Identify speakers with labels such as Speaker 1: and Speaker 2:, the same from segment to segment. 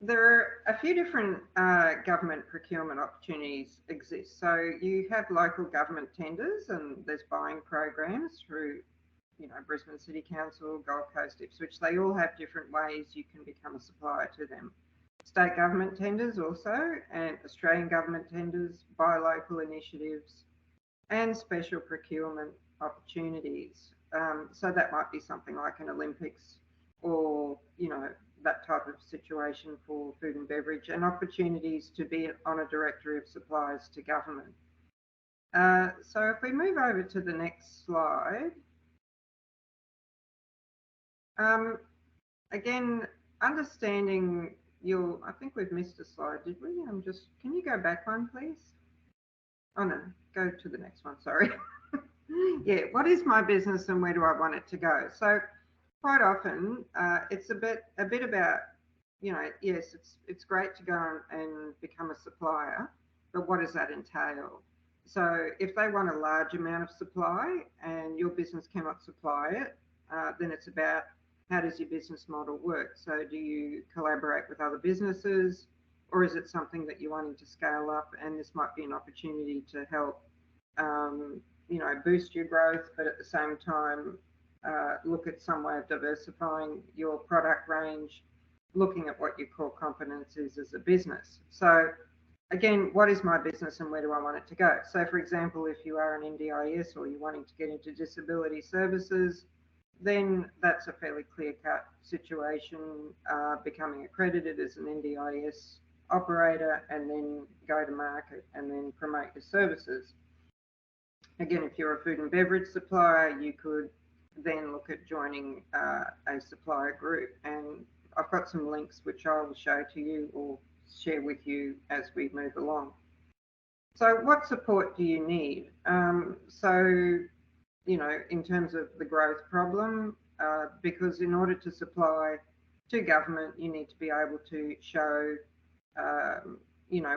Speaker 1: There are a few different government procurement opportunities exist. So you have local government tenders, and there's buying programs through, Brisbane City Council, Gold Coast, Ipswich. They all have different ways you can become a supplier to them. State government tenders also, and Australian government tenders, buy local initiatives, and special procurement opportunities. So that might be something like an Olympics, or, that type of situation for food and beverage, and opportunities to be on a directory of suppliers to government. So if we move over to the next slide, again, understanding I think we've missed a slide, did we? Can you go back one, please? Oh no, go to the next one, sorry. Yeah, what is my business and where do I want it to go? So quite often it's a bit about, yes, it's great to go and become a supplier, but what does that entail? So if they want a large amount of supply and your business cannot supply it, then it's about, how does your business model work? So do you collaborate with other businesses, or is it something that you're wanting to scale up, and this might be an opportunity to help boost your growth, but at the same time look at some way of diversifying your product range, looking at what your core competence is as a business. So again, what is my business and where do I want it to go? So for example, if you are an NDIS or you're wanting to get into disability services, then that's a fairly clear-cut situation, becoming accredited as an NDIS operator and then go to market and then promote your services. Again, if you're a food and beverage supplier, you could then look at joining a supplier group. And I've got some links which I will show to you or share with you as we move along. So what support do you need? In terms of the growth problem, because in order to supply to government, you need to be able to show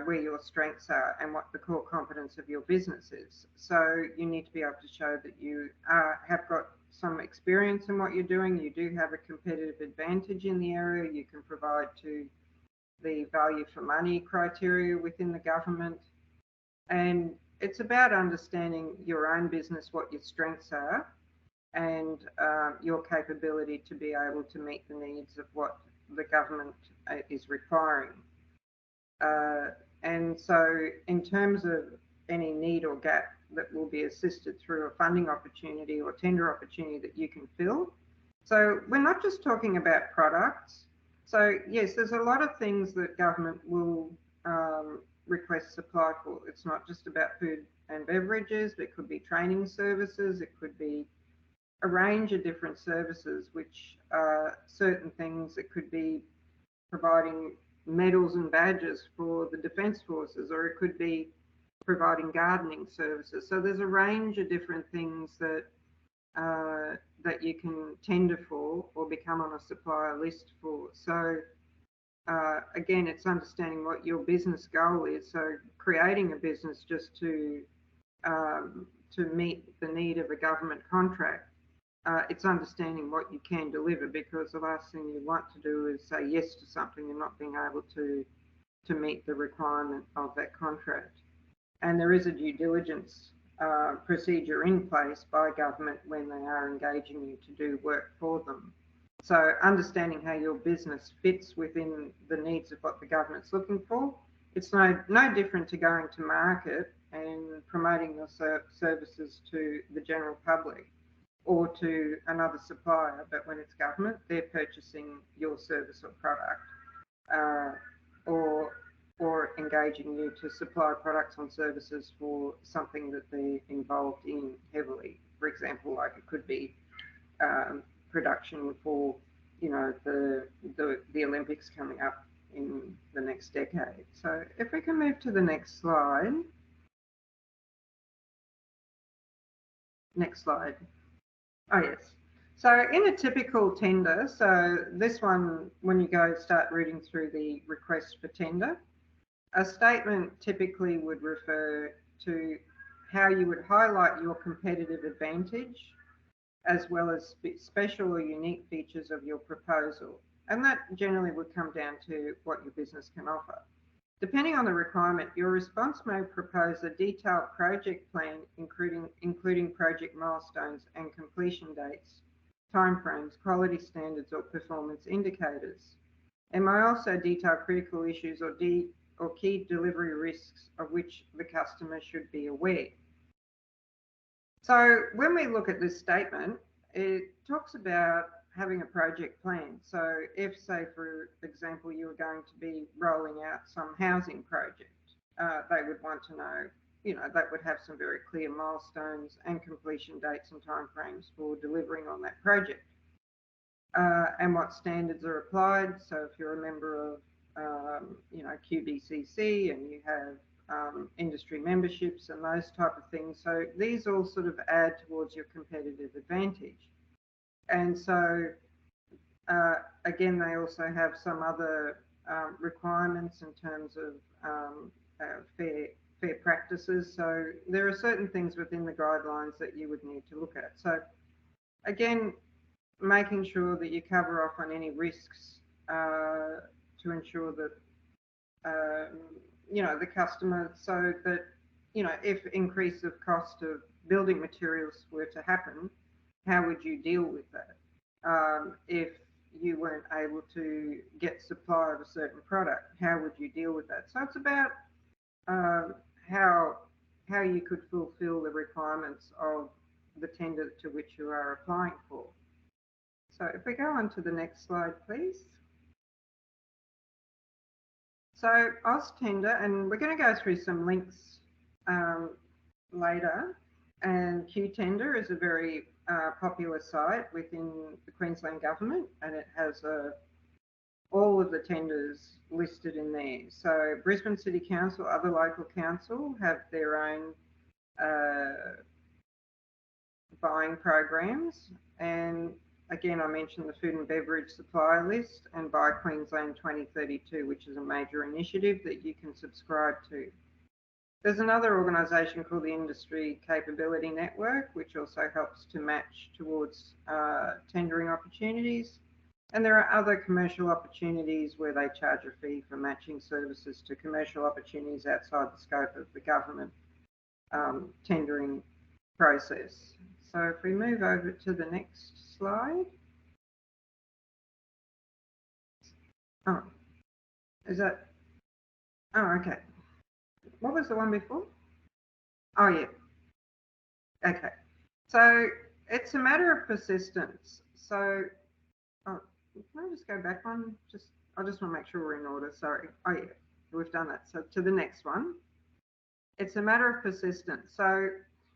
Speaker 1: where your strengths are and what the core competence of your business is. So you need to be able to show that you have got some experience in what you're doing. You do have a competitive advantage in the area. You can provide to the value for money criteria within the government. And it's about understanding your own business, what your strengths are, and your capability to be able to meet the needs of what the government is requiring. And so in terms of any need or gap that will be assisted through a funding opportunity or tender opportunity that you can fill. So we're not just talking about products. So yes, there's a lot of things that government will request supply for. It's not just about food and beverages. It could be training services. It could be a range of different services, which are certain things. It could be providing medals and badges for the Defence Forces, or it could be providing gardening services. So there's a range of different things that that you can tender for or become on a supplier list for. So again, it's understanding what your business goal is. So creating a business just to meet the need of a government contract. It's understanding what you can deliver, because the last thing you want to do is say yes to something and not being able to meet the requirement of that contract. And there is a due diligence procedure in place by government when they are engaging you to do work for them. So understanding how your business fits within the needs of what the government's looking for. It's no different to going to market and promoting your services to the general public or to another supplier, but when it's government, they're purchasing your service or product, or engaging you to supply products and services for something that they're involved in heavily. For example, like it could be production for, the Olympics coming up in the next decade. So if we can move to the next slide. Next slide. Oh, yes. So in a typical tender, so this one, when you go start reading through the request for tender, a statement typically would refer to how you would highlight your competitive advantage, as well as special or unique features of your proposal. And that generally would come down to what your business can offer. Depending on the requirement, your response may propose a detailed project plan, including project milestones and completion dates, timeframes, quality standards, or performance indicators. It may also detail critical issues or key delivery risks of which the customer should be aware. So when we look at this statement, it talks about having a project plan. So if, say, for example, you were going to be rolling out some housing project, they would want to know, that would have some very clear milestones and completion dates and timeframes for delivering on that project. And what standards are applied. So if you're a member of, QBCC and you have industry memberships and those type of things. So these all sort of add towards your competitive advantage. And so, again, they also have some other requirements in terms of fair practices. So there are certain things within the guidelines that you would need to look at. So again, making sure that you cover off on any risks to ensure that the customer, so that if increase of cost of building materials were to happen, how would you deal with that? If you weren't able to get supply of a certain product, how would you deal with that? So it's about how you could fulfil the requirements of the tender to which you are applying for. So if we go on to the next slide, please. So AusTender, and we're going to go through some links later, and QTender is a very popular site within the Queensland Government, and it has all of the tenders listed in there. So Brisbane City Council, other local council have their own buying programs, and again, I mentioned the food and beverage supplier list and Buy Queensland 2032, which is a major initiative that you can subscribe to. There's another organisation called the Industry Capability Network, which also helps to match towards tendering opportunities. And there are other commercial opportunities where they charge a fee for matching services to commercial opportunities outside the scope of the government tendering process. So if we move over to the next slide. Oh, is that? Oh, okay. What was the one before? Oh, yeah. Okay. So it's a matter of persistence. So, can I just go back one? I just want to make sure we're in order. Sorry. Oh, yeah. We've done that. So to the next one. It's a matter of persistence. So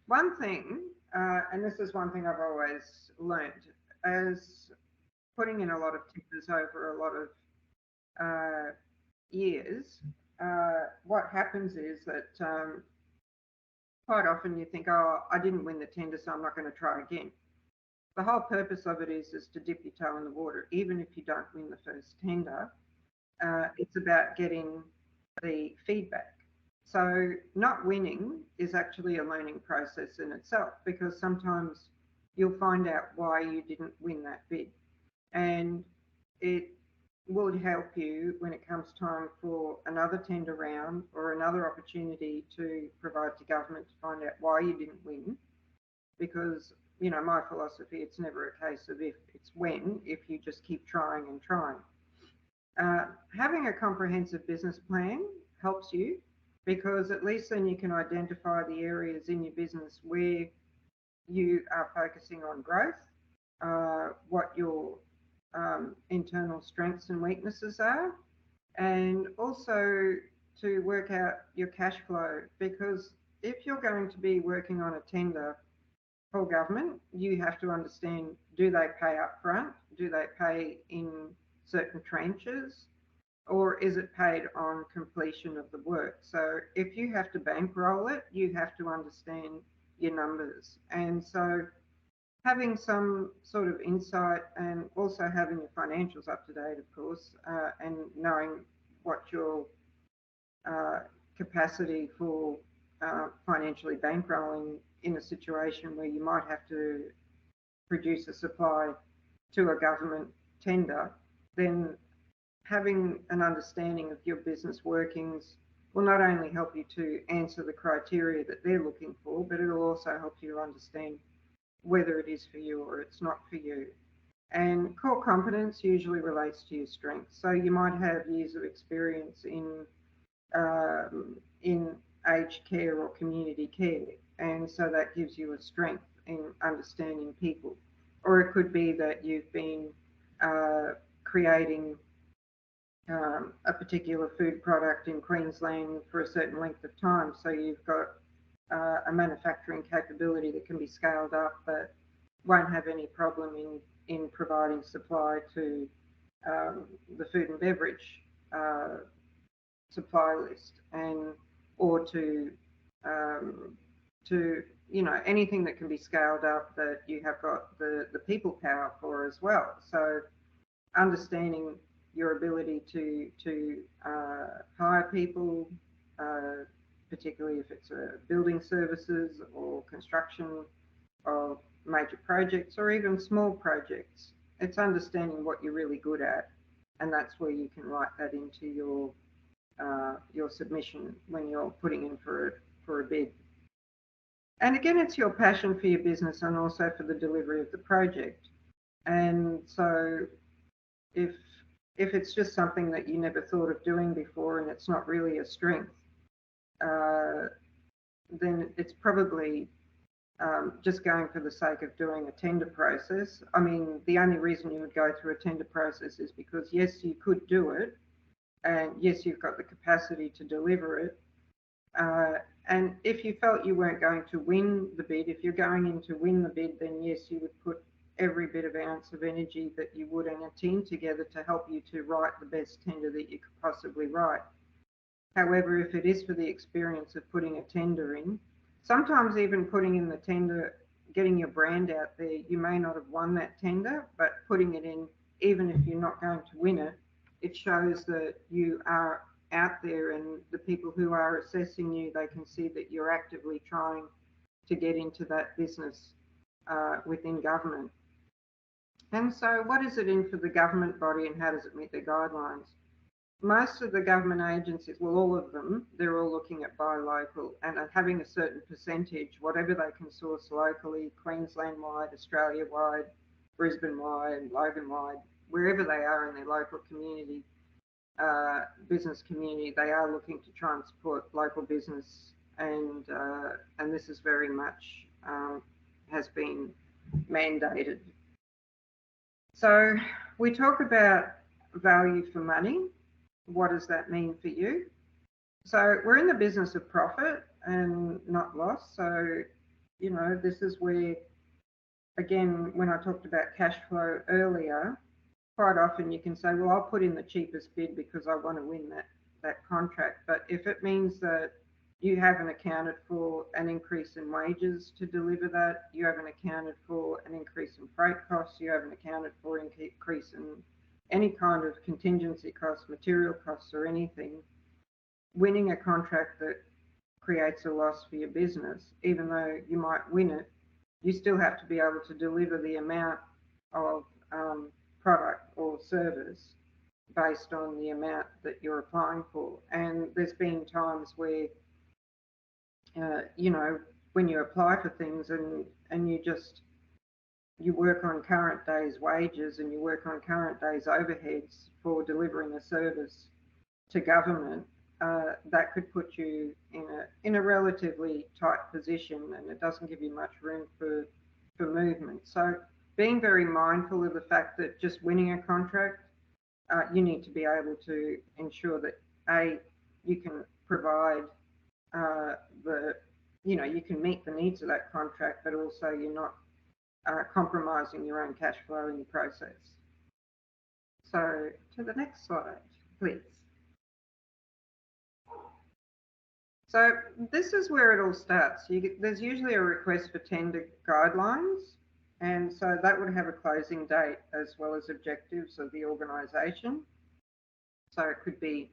Speaker 1: one thing, and this is one thing I've always learned, as putting in a lot of tenders over a lot of years, what happens is that quite often you think, oh, I didn't win the tender, so I'm not going to try again. The whole purpose of it is to dip your toe in the water. Even if you don't win the first tender, it's about getting the feedback. So not winning is actually a learning process in itself, because sometimes you'll find out why you didn't win that bid. And it will help you when it comes time for another tender round or another opportunity to provide to government to find out why you didn't win. Because, my philosophy, it's never a case of if, it's when, if you just keep trying and trying. Having a comprehensive business plan helps you, because at least then you can identify the areas in your business where you are focusing on growth, what your internal strengths and weaknesses are, and also to work out your cash flow. Because if you're going to be working on a tender for government, you have to understand, do they pay up front? Do they pay in certain tranches? Or is it paid on completion of the work? So if you have to bankroll it, you have to understand your numbers. And so having some sort of insight, and also having your financials up to date, of course, and knowing what your capacity for financially bankrolling in a situation where you might have to produce a supply to a government tender then having an understanding of your business workings will not only help you to answer the criteria that they're looking for, but it'll also help you understand whether it is for you or it's not for you. And core competence usually relates to your strengths. So you might have years of experience in aged care or community care, and so that gives you a strength in understanding people. Or it could be that you've been creating a particular food product in Queensland for a certain length of time, so you've got a manufacturing capability that can be scaled up that won't have any problem in providing supply to the food and beverage supply list, and or to anything that can be scaled up that you have got the people power for as well. So understanding your ability to hire people, particularly if it's building services or construction of major projects or even small projects. It's understanding what you're really good at, and that's where you can write that into your submission when you're putting in for a bid. And again, it's your passion for your business and also for the delivery of the project. And so if it's just something that you never thought of doing before and it's not really a strength, then it's probably just going for the sake of doing a tender process. I mean, the only reason you would go through a tender process is because, yes, you could do it, and yes, you've got the capacity to deliver it. And if you felt you weren't going to win the bid, if you're going in to win the bid, then yes, you would put every bit of ounce of energy that you would and a team together to help you to write the best tender that you could possibly write. However, if it is for the experience of putting a tender in, sometimes even putting in the tender, getting your brand out there, you may not have won that tender, but putting it in, even if you're not going to win it, it shows that you are out there, and the people who are assessing you, they can see that you're actively trying to get into that business within government. And so what is it in for the government body, and how does it meet the guidelines? Most of the government agencies, well, all of them, they're all looking at buy local and are having a certain percentage, whatever they can source locally, Queensland-wide, Australia-wide, Brisbane-wide, Logan-wide, wherever they are in their local community, business community, they are looking to try and support local business, and this is very much has been mandated. So we talk about value for money. What does that mean for you? So we're in the business of profit and not loss. So, you know, this is where, again, when I talked about cash flow earlier, quite often you can say, well, I'll put in the cheapest bid because I want to win that contract. But if it means that you haven't accounted for an increase in wages to deliver that, you haven't accounted for an increase in freight costs, you haven't accounted for an increase in any kind of contingency costs, material costs or anything, winning a contract that creates a loss for your business, even though you might win it, you still have to be able to deliver the amount of product or service based on the amount that you're applying for. And there's been times where, you know, when you apply for things and you work on current day's wages and you work on current day's overheads for delivering a service to government, that could put you in a relatively tight position, and it doesn't give you much room for movement. So being very mindful of the fact that just winning a contract, you need to be able to ensure that you can provide you can meet the needs of that contract, but also you're not compromising your own cash flow in the process. So to the next slide, please. So this is where it all starts. There's usually a request for tender guidelines, and so that would have a closing date as well as objectives of the organisation. So it could be,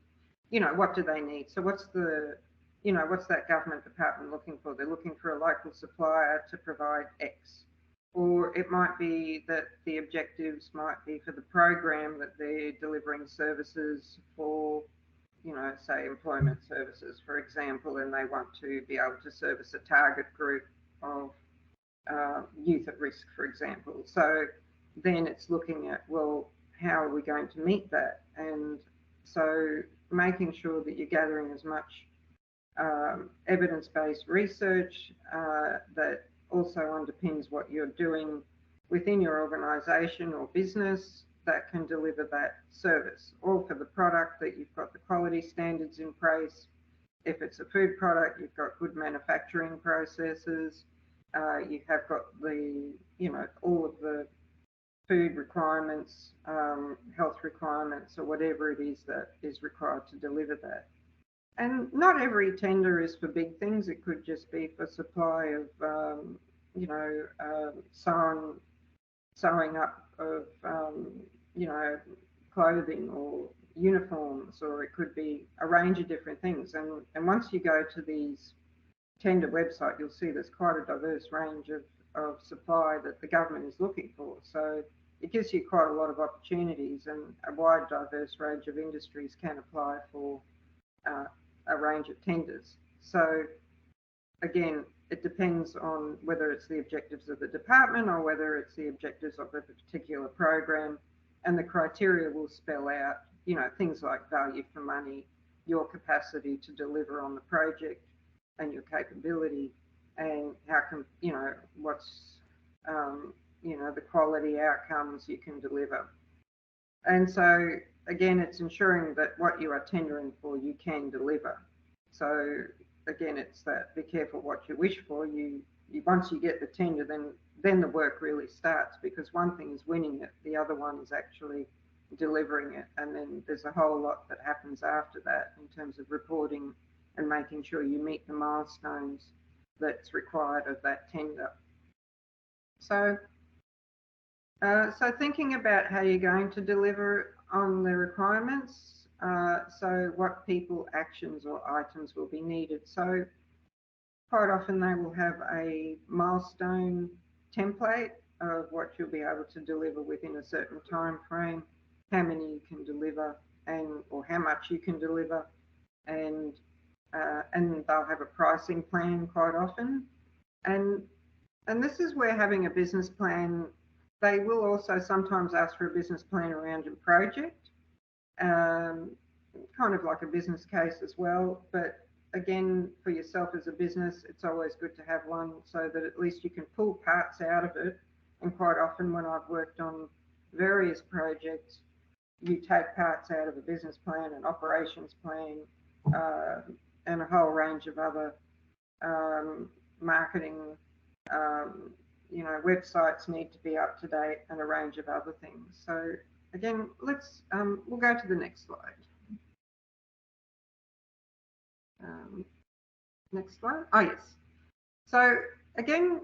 Speaker 1: you know, what do they need? So what's that government department looking for? They're looking for a local supplier to provide X. or it might be that the objectives might be for the program that they're delivering services for, say employment services, for example, and they want to be able to service a target group of youth at risk, for example. So then it's looking at, well, how are we going to meet that? And so making sure that you're gathering as much evidence-based research that also underpins what you're doing within your organisation or business that can deliver that service, or for the product that you've got the quality standards in place. If it's a food product, you've got good manufacturing processes, you have got the, all of the food requirements, health requirements, or whatever it is that is required to deliver that. And not every tender is for big things. It could just be for supply of, sewing up of, clothing or uniforms, or it could be a range of different things. And once you go to these tender website, you'll see there's quite a diverse range of supply that the government is looking for. So it gives you quite a lot of opportunities, and a wide diverse range of industries can apply for a range of tenders. So again, it depends on whether it's the objectives of the department or whether it's the objectives of a particular program, and the criteria will spell out, things like value for money, your capacity to deliver on the project, and your capability, and how can, what's, the quality outcomes you can deliver. And so again, it's ensuring that what you are tendering for, you can deliver. So again, it's that, be careful what you wish for. You once you get the tender, then the work really starts, because one thing is winning it, the other one is actually delivering it, and then there's a whole lot that happens after that in terms of reporting and making sure you meet the milestones that's required of that tender. So thinking about how you're going to deliver on the requirements, so what people, actions or items will be needed. So quite often they will have a milestone template of what you'll be able to deliver within a certain time frame, how many you can deliver, or how much you can deliver, and they'll have a pricing plan quite often. And this is where having a business plan, they will also sometimes ask for a business plan around your project, kind of like a business case as well. But again, for yourself as a business, it's always good to have one so that at least you can pull parts out of it. And quite often when I've worked on various projects, you take parts out of a business plan, an operations plan, and a whole range of other marketing, websites need to be up to date, and a range of other things. So again, we'll go to the next slide. Next slide. Oh, yes. So again,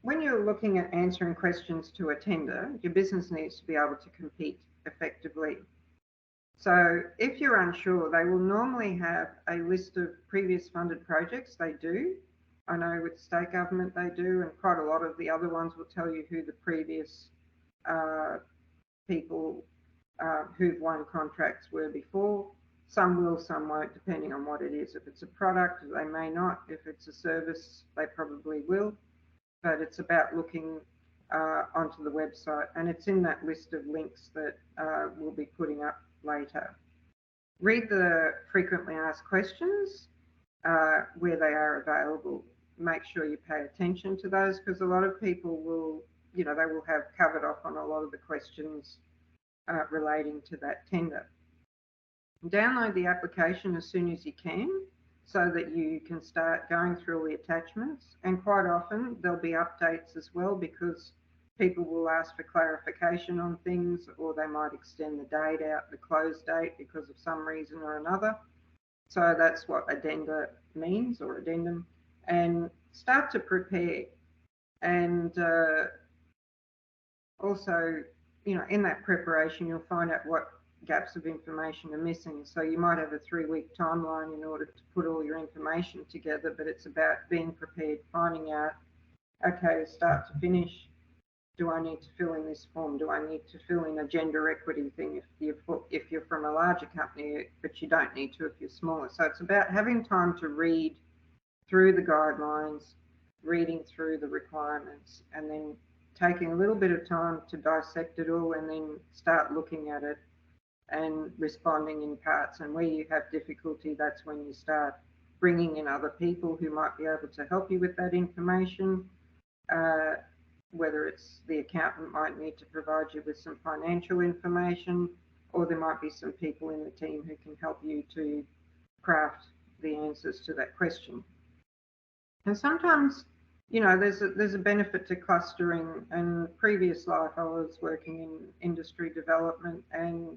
Speaker 1: when you're looking at answering questions to a tender, your business needs to be able to compete effectively. So if you're unsure, they will normally have a list of previous funded projects. They do. I know with state government they do, and quite a lot of the other ones will tell you who the previous people who've won contracts were before. Some will, some won't, depending on what it is. If it's a product, they may not. If it's a service, they probably will. But it's about looking onto the website, and it's in that list of links that we'll be putting up later. Read the frequently asked questions where they are available. Make sure you pay attention to those, because a lot of people will, they will have covered off on a lot of the questions relating to that tender. Download the application as soon as you can so that you can start going through all the attachments, and quite often there'll be updates as well, because people will ask for clarification on things, or they might extend the date out, the close date, because of some reason or another. So that's what addenda means, or addendum. And start to prepare. And also, in that preparation, you'll find out what gaps of information are missing. So you might have a 3-week timeline in order to put all your information together, but it's about being prepared, finding out, okay, start to finish, do I need to fill in this form? Do I need to fill in a gender equity thing if you're from a larger company, but you don't need to if you're smaller? So it's about having time to read through the guidelines, reading through the requirements, and then taking a little bit of time to dissect it all and then start looking at it and responding in parts. And where you have difficulty, that's when you start bringing in other people who might be able to help you with that information. Uh, whether it's the accountant might need to provide you with some financial information, or there might be some people in the team who can help you to craft the answers to that question. And sometimes, there's a benefit to clustering. And previous life, I was working in industry development, and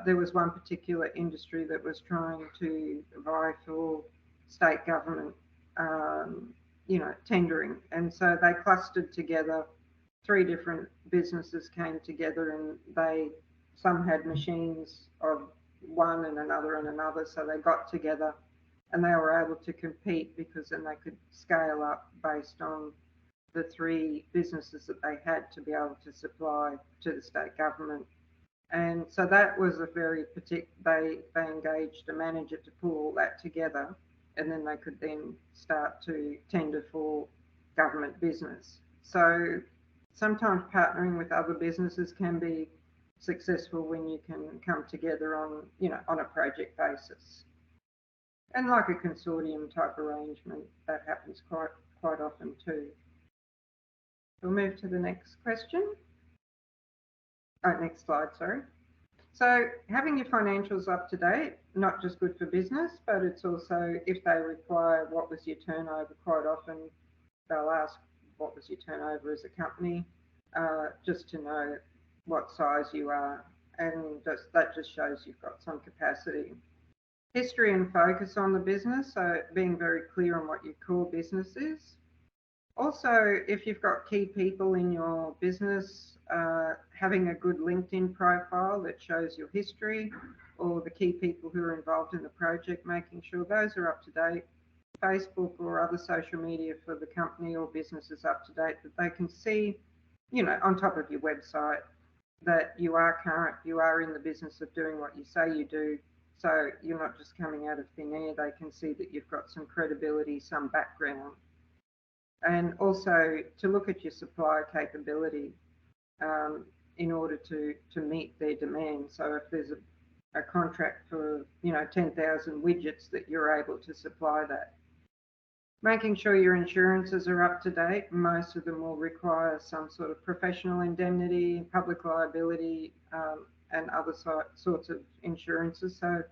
Speaker 1: there was one particular industry that was trying to vie for state government, tendering. And so they clustered together. 3 different businesses came together, and some had machines of one and another. So they got together and they were able to compete, because then they could scale up based on the 3 businesses that they had to be able to supply to the state government. And so that was a very they engaged a manager to pull all that together, and then they could then start to tender for government business. So sometimes partnering with other businesses can be successful when you can come together on a project basis. And like a consortium type arrangement, that happens quite often too. We'll move to the next question. Next slide, sorry. So having your financials up to date, not just good for business, but it's also, if they require what was your turnover, quite often they'll ask what was your turnover as a company, just to know what size you are, and that just shows you've got some capacity. History and focus on the business, so being very clear on what your core business is. Also, if you've got key people in your business, having a good LinkedIn profile that shows your history, or the key people who are involved in the project, making sure those are up to date. Facebook or other social media for the company or business is up to date, that they can see, on top of your website, that you are current, you are in the business of doing what you say you do. So you're not just coming out of thin air. They can see that you've got some credibility, some background. And also to look at your supplier capability in order to meet their demand. So if there's a contract for 10,000 widgets, that you're able to supply that. Making sure your insurances are up to date. Most of them will require some sort of professional indemnity, public liability, and other sorts of insurances. So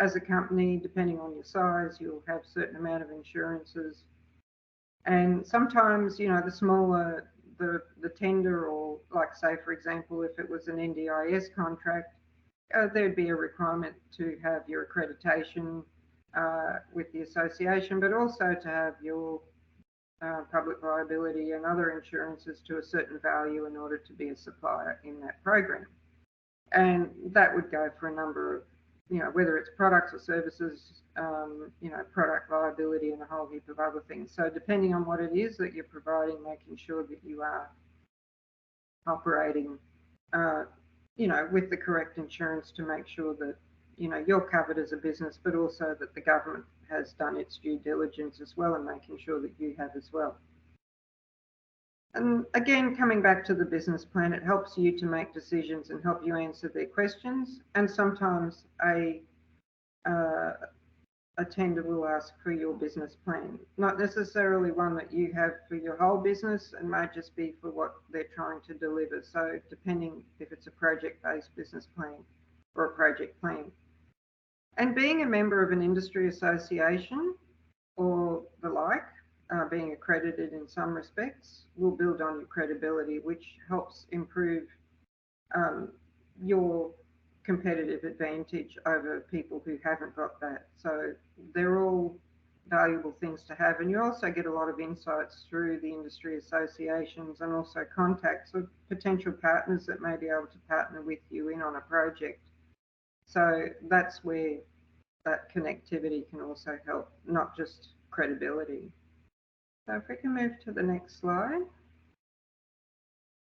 Speaker 1: as a company, depending on your size, you'll have a certain amount of insurances. And sometimes, the smaller the tender, or like, say, for example, if it was an NDIS contract, there'd be a requirement to have your accreditation with the association, but also to have your public liability and other insurances to a certain value in order to be a supplier in that program. And that would go for a number of, whether it's products or services, product liability and a whole heap of other things. So depending on what it is that you're providing, making sure that you are operating, with the correct insurance to make sure that, you're covered as a business, but also that the government has done its due diligence as well, and making sure that you have as well. And again, coming back to the business plan, it helps you to make decisions and help you answer their questions. And sometimes a tender will ask for your business plan, not necessarily one that you have for your whole business, and may just be for what they're trying to deliver. So depending if it's a project-based business plan or a project plan. And being a member of an industry association or the like, being accredited in some respects, will build on your credibility, which helps improve your competitive advantage over people who haven't got that. So they're all valuable things to have. And you also get a lot of insights through the industry associations, and also contacts of potential partners that may be able to partner with you in on a project. So that's where that connectivity can also help, not just credibility. So if we can move to the next slide.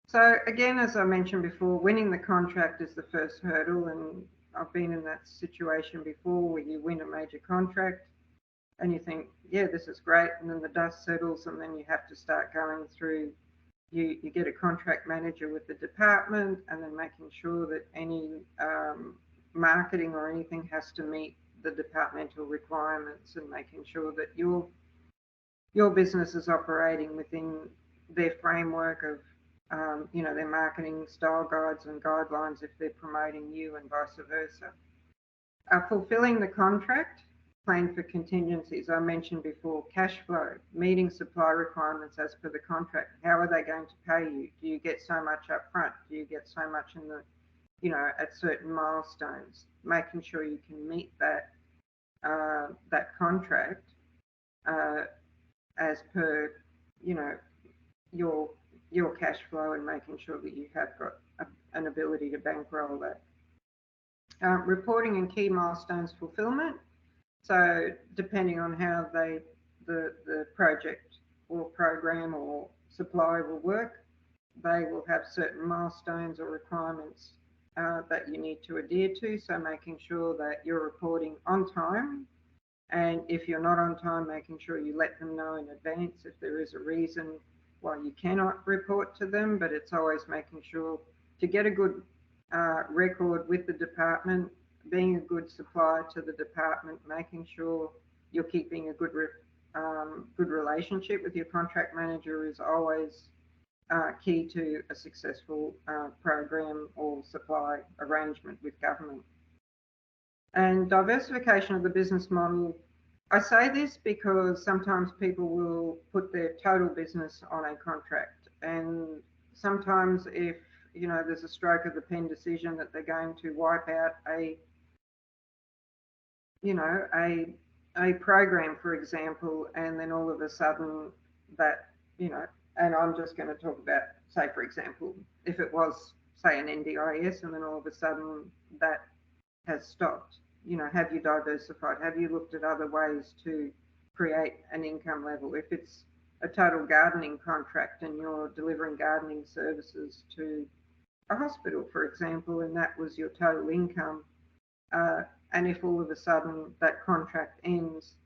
Speaker 1: So again, as I mentioned before, winning the contract is the first hurdle, and I've been in that situation before where you win a major contract and you think, yeah, this is great, and then the dust settles, and then you have to start going through, you get a contract manager with the department, and then making sure that any marketing or anything has to meet the departmental requirements, and making sure that your business is operating within their framework of their marketing style guides and guidelines if they're promoting you, and vice versa. Fulfilling the contract, plan for contingencies. I mentioned before, cash flow, meeting supply requirements as per the contract. How are they going to pay you? Do you get so much up front? Do you get so much in the, at certain milestones? Making sure you can meet that contract as per, your cash flow, and making sure that you have got an ability to bankroll that. Reporting and key milestones fulfillment. So depending on how the project or program or supply will work, they will have certain milestones or requirements that you need to adhere to. So making sure that you're reporting on time, and if you're not on time, making sure you let them know in advance if there is a reason why you cannot report to them. But it's always making sure to get a good record with the department, being a good supplier to the department, making sure you're keeping a good relationship with your contract manager is always key to a successful program or supply arrangement with government. And diversification of the business model. I say this because sometimes people will put their total business on a contract, and sometimes if there's a stroke of the pen decision that they're going to wipe out a program, for example, and then all of a sudden that, and I'm just going to talk about, say, for example, if it was, say, an NDIS, and then all of a sudden that has stopped, have you diversified? Have you looked at other ways to create an income level? If it's a total gardening contract and you're delivering gardening services to a hospital, for example, and that was your total income, and if all of a sudden that contract ends,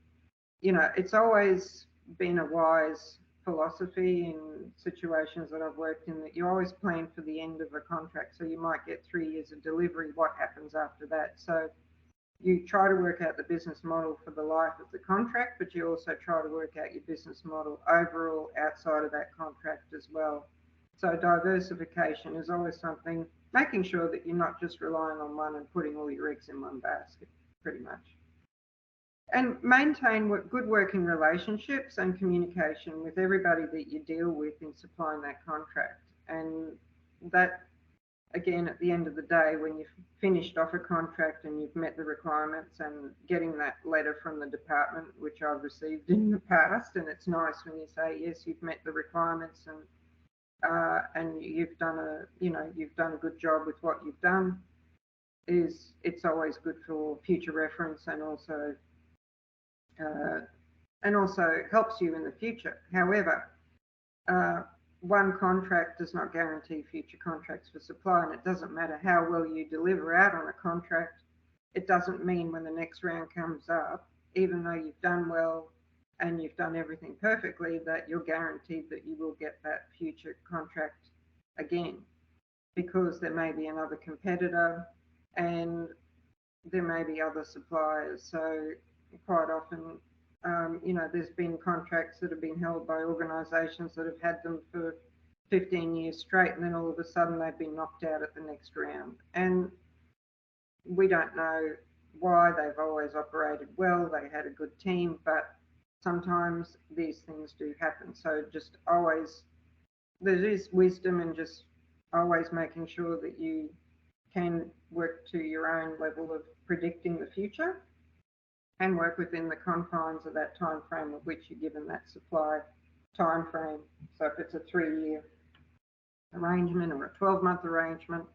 Speaker 1: it's always been a wise philosophy in situations that I've worked in, that you always plan for the end of a contract. So you might get 3 years of delivery. What happens after that? So you try to work out the business model for the life of the contract, but you also try to work out your business model overall outside of that contract as well. So diversification is always something, making sure that you're not just relying on one and putting all your eggs in one basket, pretty much. And maintain good working relationships and communication with everybody that you deal with in supplying that contract. And that, again, at the end of the day, when you've finished off a contract and you've met the requirements, and getting that letter from the department, which I've received in the past, and it's nice when you say, yes, you've met the requirements, and you've done a good job with what you've done, it's always good for future reference, and also helps you in the future. However, one contract does not guarantee future contracts for supply, and it doesn't matter how well you deliver out on a contract. It doesn't mean when the next round comes up, even though you've done well and you've done everything perfectly, that you're guaranteed that you will get that future contract again, because there may be another competitor and there may be other suppliers. So quite often, there's been contracts that have been held by organisations that have had them for 15 years straight, and then all of a sudden they've been knocked out at the next round. And we don't know why. They've always operated well, they had a good team, but sometimes these things do happen. So just always, there is wisdom in just always making sure that you can work to your own level of predicting the future, and work within the confines of that time frame of which you're given that supply time frame. So if it's a 3-year arrangement or a 12-month arrangement,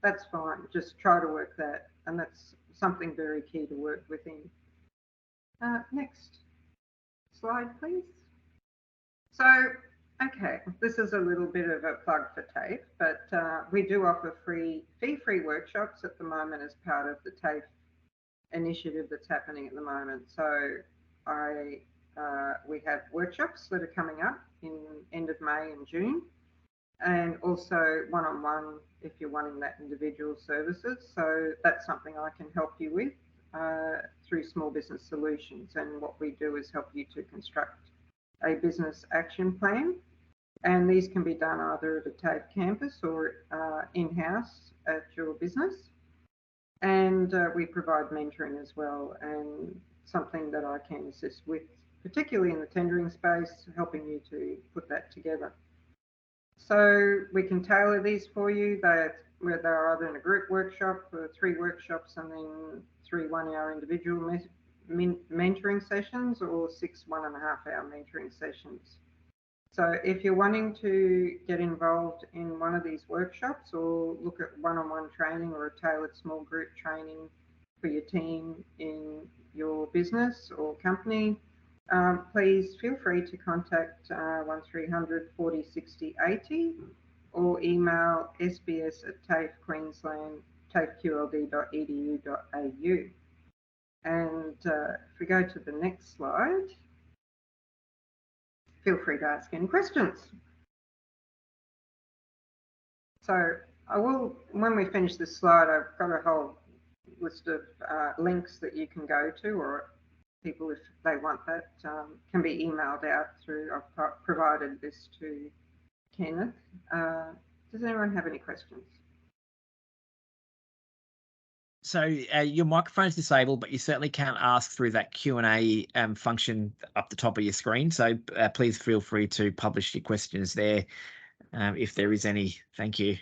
Speaker 1: that's fine. Just try to work that, and that's something very key to work within. Next slide, please. So Okay, this is a little bit of a plug for TAFE, but we do offer fee-free workshops at the moment as part of the TAFE initiative that's happening at the moment. So we have workshops that are coming up in end of May and June, and also one-on-one if you're wanting that individual services. So that's something I can help you with through Small Business Solutions. And what we do is help you to construct a business action plan. And these can be done either at a TAFE campus or in-house at your business. And we provide mentoring as well, and something that I can assist with, particularly in the tendering space, helping you to put that together. So we can tailor these for you. They're either in a group workshop or 3 workshops and then 3 one-hour individual mentoring sessions, or 6 1.5-hour mentoring sessions. So if you're wanting to get involved in one of these workshops or look at one-on-one training or a tailored small group training for your team in your business or company, please feel free to contact 1300 40 60 80 or email sbs@TAFE Queensland, tafeqld.edu.au. And if we go to the next slide, feel free to ask any questions. So I will, when we finish this slide, I've got a whole list of links that you can go to, or people, if they want that, can be emailed out through. I've provided this to Kenneth. Does anyone have any questions?
Speaker 2: So your microphone is disabled, but you certainly can ask through that Q&A function up the top of your screen. So please feel free to publish your questions there if there is any. Thank you.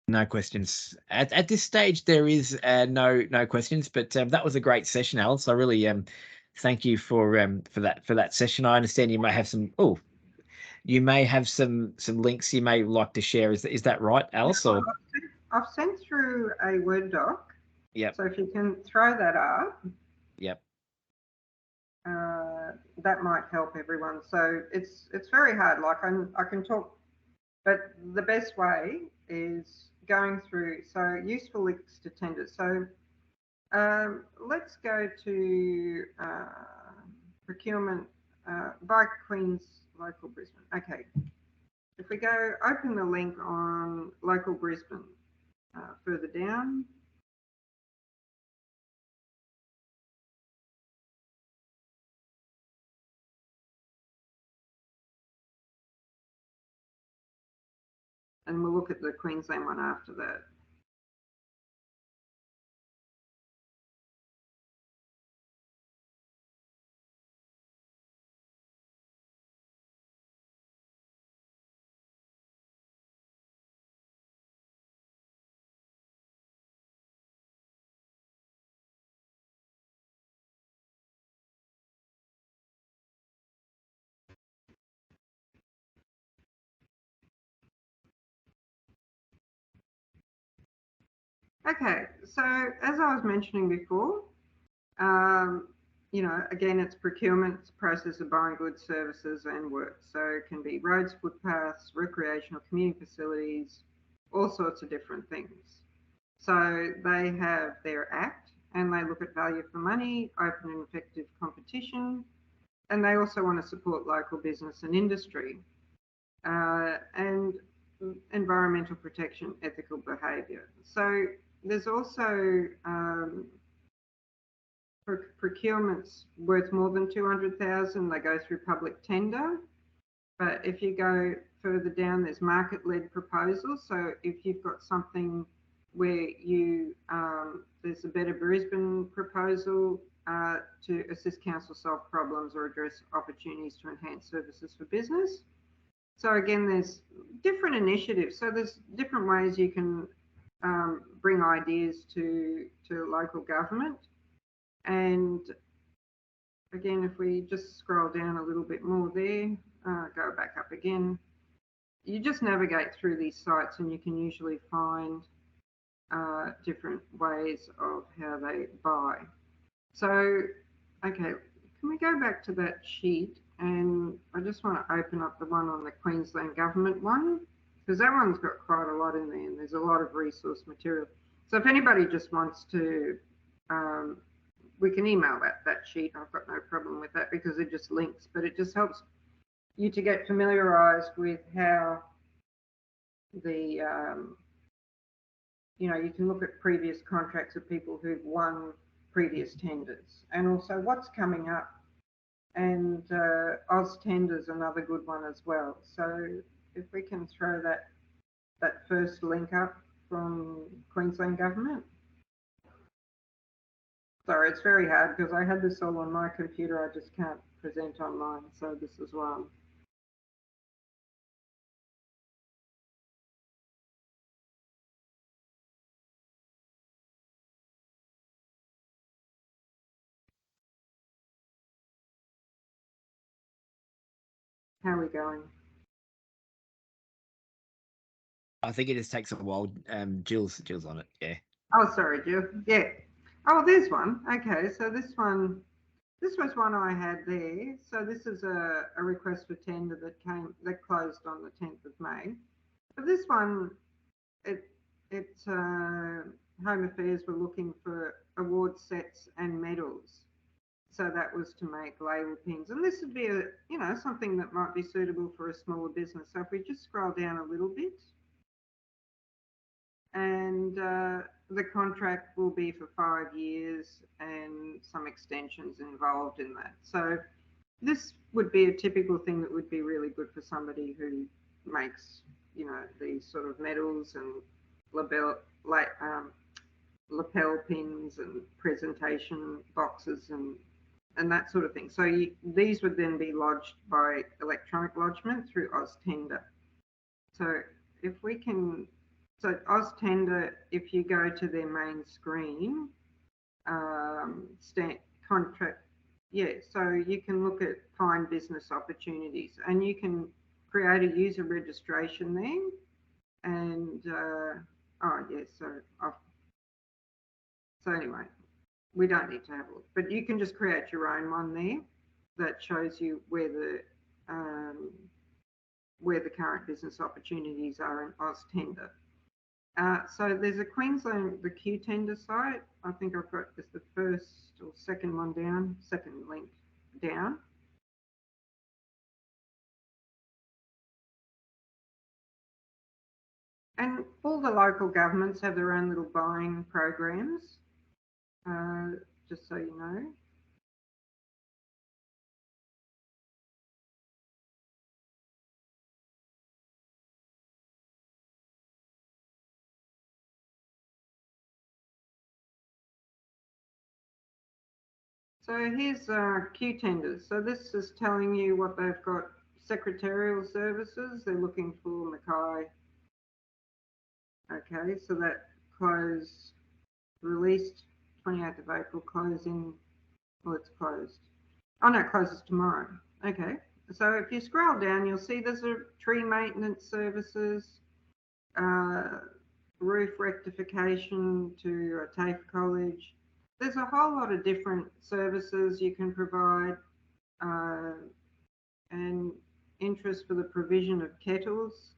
Speaker 2: No questions at this stage. There is no questions, but that was a great session, Alice. I really thank you for that session. I understand you may have some you may have some links you may like to share. Is that right, Alice?
Speaker 1: Or I've sent through a Word doc.
Speaker 2: Yep.
Speaker 1: So if you can throw that up.
Speaker 2: Yep.
Speaker 1: That might help everyone. So it's very hard. Like I can talk, but the best way is going through. So useful links to tenders. So let's go to procurement by Queen's Local Brisbane. Okay. If we go open the link on Local Brisbane further down. And we'll look at the Queensland one after that. Okay, so as I was mentioning before, again, it's procurement, it's process of buying goods, services and work. So it can be roads, footpaths, recreational community facilities, all sorts of different things. So they have their act and they look at value for money, open and effective competition, and they also want to support local business and industry, and environmental protection, ethical behaviour. So there's also procurement's worth more than 200,000. They go through public tender. But if you go further down, there's market-led proposals. So if you've got something where there's a Better Brisbane proposal to assist council solve problems or address opportunities to enhance services for business. So again, there's different initiatives. So there's different ways you can bring ideas to local government. And again, if we just scroll down a little bit more there, go back up again, you just navigate through these sites and you can usually find different ways of how they buy. So, okay, can we go back to that sheet? And I just want to open up the one on the Queensland Government one, because that one's got quite a lot in there and there's a lot of resource material. So if anybody just wants to, we can email that sheet. I've got no problem with that because it just links, but it just helps you to get familiarised with how the, you can look at previous contracts of people who've won previous tenders and also what's coming up. And Oz Tender's another good one as well. So if we can throw that first link up from Queensland Government. Sorry, it's very hard because I had this all on my computer. I just can't present online. So this is one. How are we going?
Speaker 2: I think it just takes a while. Jill's on it. Yeah.
Speaker 1: Oh, sorry, Jill. Yeah. Oh, there's one. Okay, so this was one I had there. So this is a request for tender that closed on the 10th of May. But this one, Home Affairs were looking for award sets and medals. So that was to make label pins. And this would be something that might be suitable for a smaller business. So if we just scroll down a little bit, and the contract will be for 5 years and some extensions involved in that. So this would be a typical thing that would be really good for somebody who makes, these sort of medals and lapel pins and presentation boxes and that sort of thing. So these would then be lodged by electronic lodgement through AusTender. So if we can, so AusTender, if you go to their main screen, contract, yeah, so you can look at find business opportunities and you can create a user registration there. And, oh yeah, so anyway, we don't need to have a look, but you can just create your own one there that shows you where the current business opportunities are in AusTender. So there's a Queensland, the Q tender site. I think I've got this the first or second one down, second link down. And all the local governments have their own little buying programs, just so you know. So here's Q tenders. So this is telling you what they've got. Secretarial services, they're looking for Mackay. Okay, so that closed, released 28th of April, closing, well, it's closed. Oh no, it closes tomorrow. Okay, so if you scroll down, you'll see there's a tree maintenance services, roof rectification to a TAFE college. There's a whole lot of different services you can provide, and interest for the provision of kettles.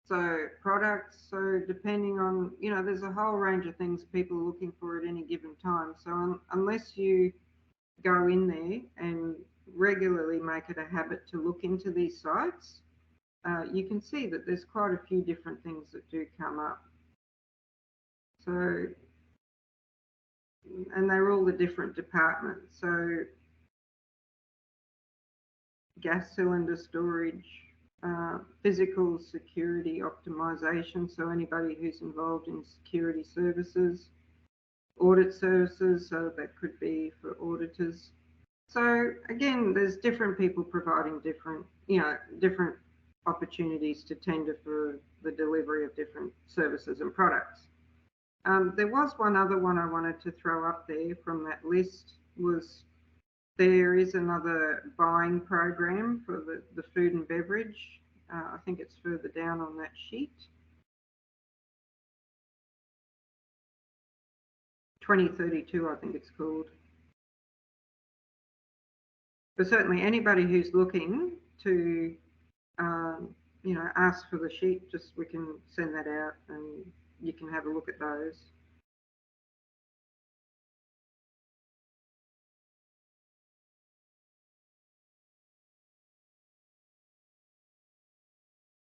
Speaker 1: So products, so depending on, there's a whole range of things people are looking for at any given time. So unless you go in there and regularly make it a habit to look into these sites, you can see that there's quite a few different things that do come up. So, and they're all the different departments. So gas cylinder storage, physical security optimization, so anybody who's involved in security services, audit services, so that could be for auditors. So again, there's different people providing different opportunities to tender for the delivery of different services and products. There was one other one I wanted to throw up there from that list, was There is another buying program for the food and beverage. I think it's further down on that sheet. 2032, I think it's called. But certainly anybody who's looking to, you know, ask for the sheet, just we can send that out and you can have a look at those.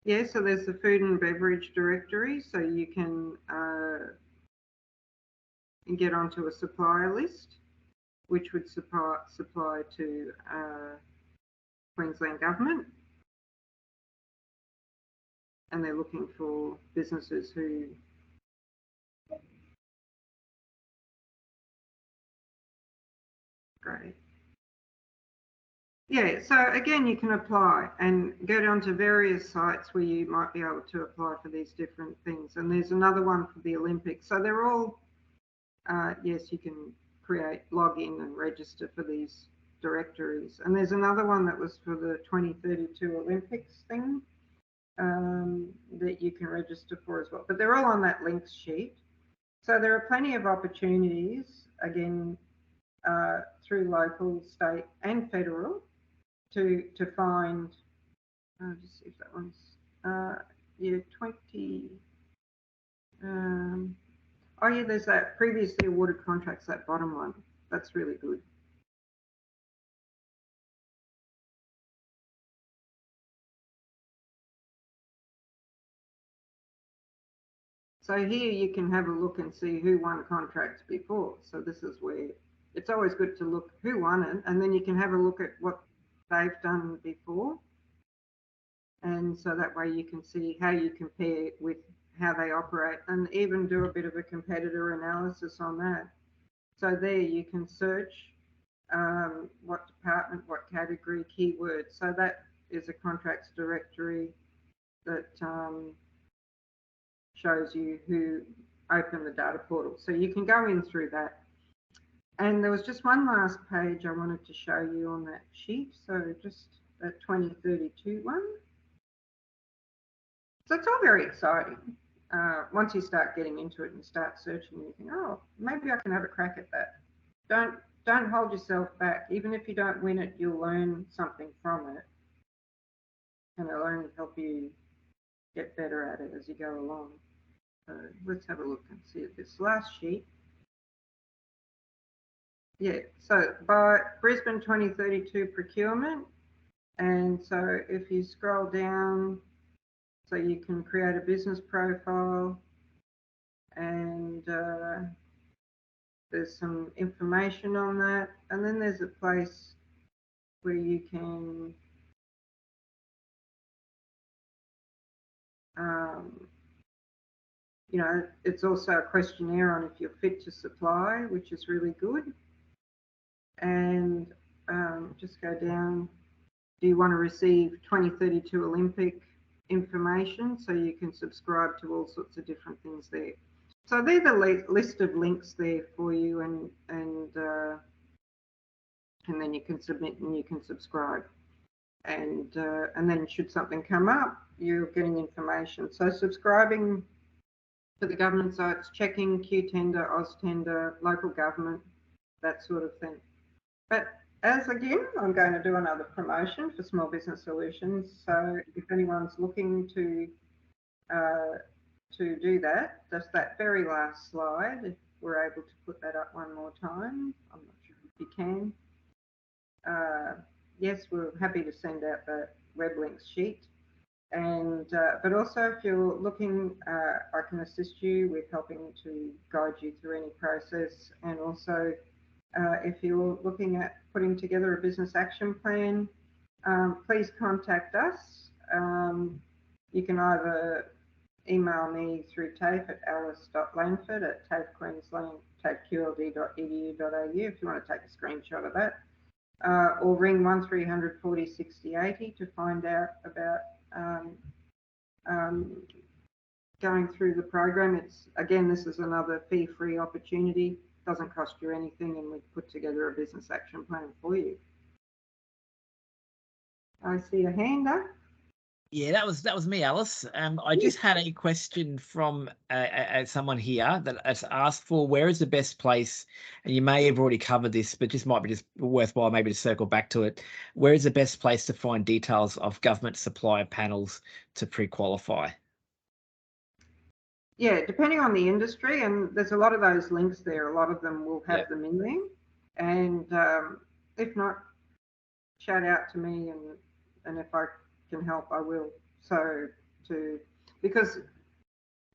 Speaker 1: Yeah, so there's the food and beverage directory, so you can get onto a supplier list, which would supply to Queensland Government, and they're looking for businesses who great. Yeah, so again, you can apply and go down to various sites where you might be able to apply for these different things. And there's another one for the Olympics. So they're all, yes, you can create, log in and register for these directories. And there's another one that was for the 2032 Olympics thing that you can register for as well. But they're all on that links sheet. So there are plenty of opportunities, again, through local, state and federal to find, I'll just see if that one's, yeah, 20, oh yeah, there's that previously awarded contracts, that bottom one. That's really good. So here you can have a look and see who won contracts before. So this is where it's always good to look who won it, and then you can have a look at what they've done before. And so that way you can see how you compare with how they operate and even do a bit of a competitor analysis on that. So there you can search what department, what category, keywords. So that is a contracts directory that shows you who opened the data portal. So you can go in through that. And there was just one last page I wanted to show you on that sheet. So just that 2032 one. So it's all very exciting. Once you start getting into it and start searching, you think, oh, maybe I can have a crack at that. Don't hold yourself back. Even if you don't win it, you'll learn something from it. And it'll only help you get better at it as you go along. So let's have a look and see at this last sheet. Yeah, so by Brisbane 2032 procurement. And so if you scroll down, so you can create a business profile and there's some information on that. And then there's a place where you can you know, it's also a questionnaire on if you're fit to supply, which is really good. And just go down. Do you want to receive 2032 Olympic information? So you can subscribe to all sorts of different things there. So they're the list of links there for you, and then you can submit and you can subscribe. And then should something come up, you're getting information. So subscribing to the government sites, checking Q Tender, Oz Tender, local government, that sort of thing. But as again, I'm going to do another promotion for Small Business Solutions. So if anyone's looking to do that, just that very last slide, if we're able to put that up one more time, I'm not sure if you can. Yes, we're happy to send out the web links sheet. And but also if you're looking, I can assist you with helping to guide you through any process. And also if you're looking at putting together a business action plan, please contact us. You can either email me through TAFE at alice.langford at TAFE Queensland, tafeqld.edu.au if you want to take a screenshot of that, or ring 1300 40 60 80 to find out about going through the program. It's again, this is another fee-free opportunity doesn't cost you anything, and we put together a business action plan for you. I see a hand up.
Speaker 2: Yeah, that was me, Alice. I just had a question from someone here that has asked for where is the best place, and you may have already covered this, but just might be just worthwhile maybe to circle back to it. Where is the best place to find details of government supplier panels to pre-qualify?
Speaker 1: Yeah, depending on the industry, and there's a lot of those links there. A lot of them will have them in there, and if not, shout out to me, and if I can help, I will. So because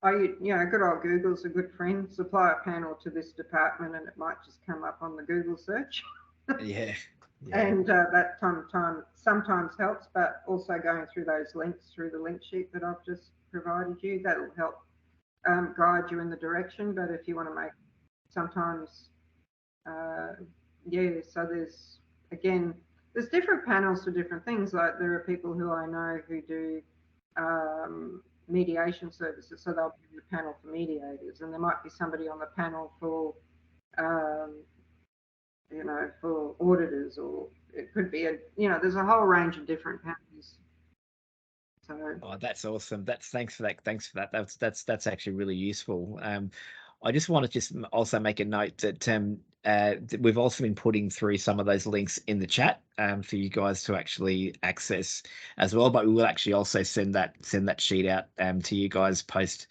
Speaker 1: good old Google's a good friend. Supply a panel to this department, and it might just come up on the Google search.
Speaker 2: Yeah.
Speaker 1: And that sometimes helps, but also going through those links through the link sheet that I've just provided you, that'll help guide you in the direction. But if you want to make sometimes, so there's different panels for different things. Like there are people who I know who do mediation services, so they'll be a panel for mediators, and there might be somebody on the panel for for auditors, or it could be there's a whole range of different panels. So
Speaker 2: that's awesome. Thanks for that. That's actually really useful. I just want to also make a note that we've also been putting through some of those links in the chat for you guys to actually access as well. But we will actually also send that sheet out to you guys post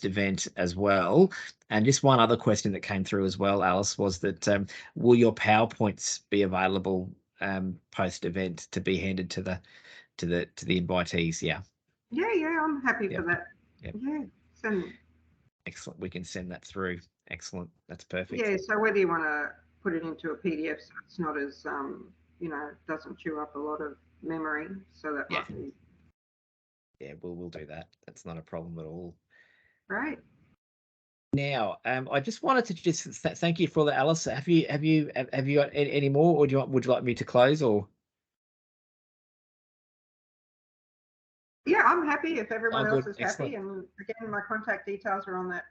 Speaker 2: event as well. And just one other question that came through as well, Alice, was that will your PowerPoints be available post event to be handed to the invitees? Yeah,
Speaker 1: I'm happy for that.
Speaker 2: Excellent. We can send that through. Excellent. That's perfect.
Speaker 1: Yeah, so whether you want to put it into a PDF so it's not as doesn't chew up a lot of memory, so that might be.
Speaker 2: Yeah, we'll do that. That's not a problem at all.
Speaker 1: Right.
Speaker 2: Now, I just wanted to thank you for that, Alice. Have you got any more, or would you like me to close, or?
Speaker 1: Yeah, I'm happy if everyone else is
Speaker 2: Excellent.
Speaker 1: happy. And again, my contact details are on that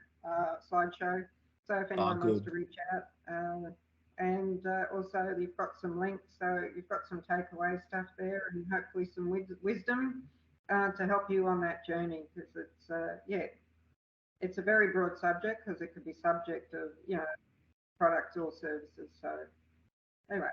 Speaker 1: slideshow. So if anyone wants to reach out, and also you've got some links, so you've got some takeaway stuff there, and hopefully some wisdom to help you on that journey, because it's a very broad subject, because it could be subject of products or services. So anyway.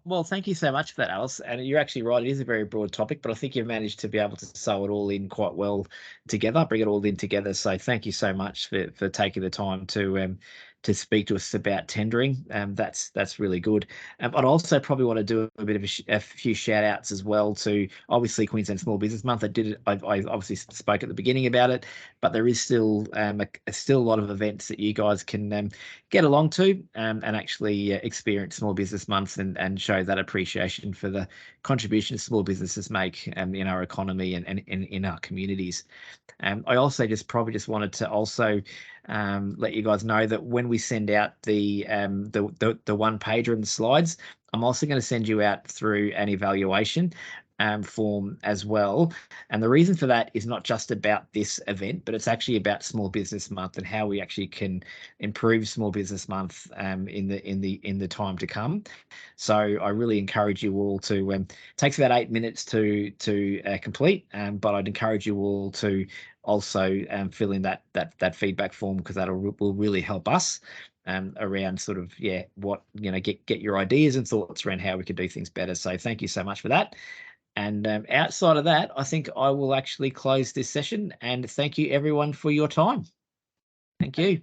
Speaker 2: Well, thank you so much for that, Alice. And you're actually right. It is a very broad topic, but I think you've managed to be able to sew it all in quite well together, bring it all in together. So thank you so much for taking the time to speak to us about tendering. That's really good. I'd also probably want to do a bit of a few shout outs as well to obviously Queensland Small Business Month. I obviously spoke at the beginning about it, but there is still a lot of events that you guys can get along to and actually experience Small Business Month and show that appreciation for the contributions small businesses make in our economy and in our communities. I also probably wanted to also let you guys know that when we send out the one pager and the slides, I'm also going to send you out through an evaluation form as well. And the reason for that is not just about this event, but it's actually about Small Business Month and how we actually can improve Small Business Month in the time to come. So I really encourage you all to. It takes about 8 minutes to complete, but I'd encourage you all to also fill in that feedback form, because that will really help us around sort of what get your ideas and thoughts around how we could do things better. So thank you so much for that. And outside of that, I think I will actually close this session, and thank you everyone for your time. Thank you.